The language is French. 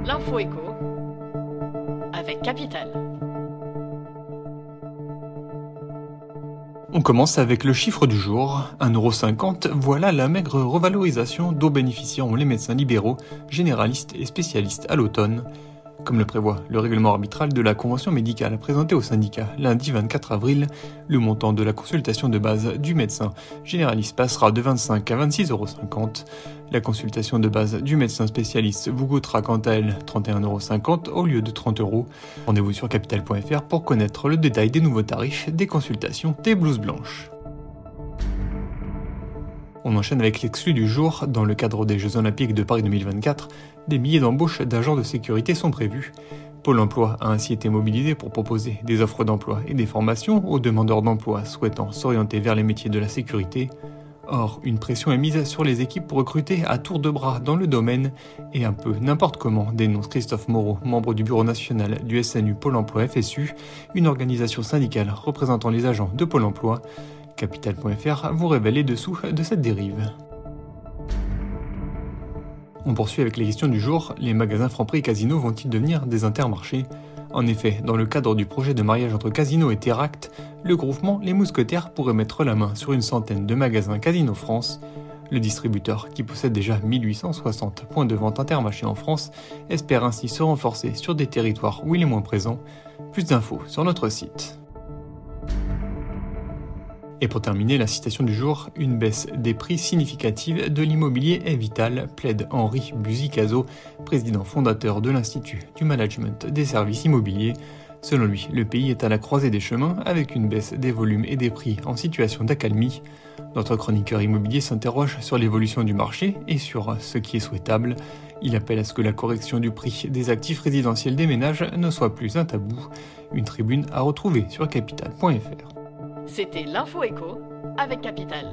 L'info éco avec Capital. On commence avec le chiffre du jour, 1,50 €, voilà la maigre revalorisation dont bénéficieront les médecins libéraux, généralistes et spécialistes à l'automne. Comme le prévoit le règlement arbitral de la convention médicale présenté au syndicat lundi 24 avril, le montant de la consultation de base du médecin généraliste passera de 25 à 26,50 €. La consultation de base du médecin spécialiste vous coûtera quant à elle 31,50 € au lieu de 30 €. Rendez-vous sur capital.fr pour connaître le détail des nouveaux tarifs des consultations des blouses blanches. On enchaîne avec l'exclu du jour. Dans le cadre des Jeux Olympiques de Paris 2024, des milliers d'embauches d'agents de sécurité sont prévues. Pôle emploi a ainsi été mobilisé pour proposer des offres d'emploi et des formations aux demandeurs d'emploi souhaitant s'orienter vers les métiers de la sécurité. Or, une pression est mise sur les équipes pour recruter à tour de bras dans le domaine et un peu n'importe comment, dénonce Christophe Moreau, membre du bureau national du SNU Pôle emploi FSU, une organisation syndicale représentant les agents de Pôle emploi. Capital.fr vous révèle les dessous de cette dérive. On poursuit avec les questions du jour. Les magasins Franprix et Casino vont-ils devenir des intermarchés ? En effet, dans le cadre du projet de mariage entre Casino et Teract, le groupement Les Mousquetaires pourrait mettre la main sur une centaine de magasins Casino France. Le distributeur, qui possède déjà 1860 points de vente Intermarché en France, espère ainsi se renforcer sur des territoires où il est moins présent. Plus d'infos sur notre site. Et pour terminer, la citation du jour, une baisse des prix significative de l'immobilier est vitale, plaide Henri Buzicazo, président fondateur de l'Institut du Management des Services Immobiliers. Selon lui, le pays est à la croisée des chemins avec une baisse des volumes et des prix en situation d'accalmie. Notre chroniqueur immobilier s'interroge sur l'évolution du marché et sur ce qui est souhaitable. Il appelle à ce que la correction du prix des actifs résidentiels des ménages ne soit plus un tabou. Une tribune à retrouver sur capital.fr. C'était l'info éco avec Capital.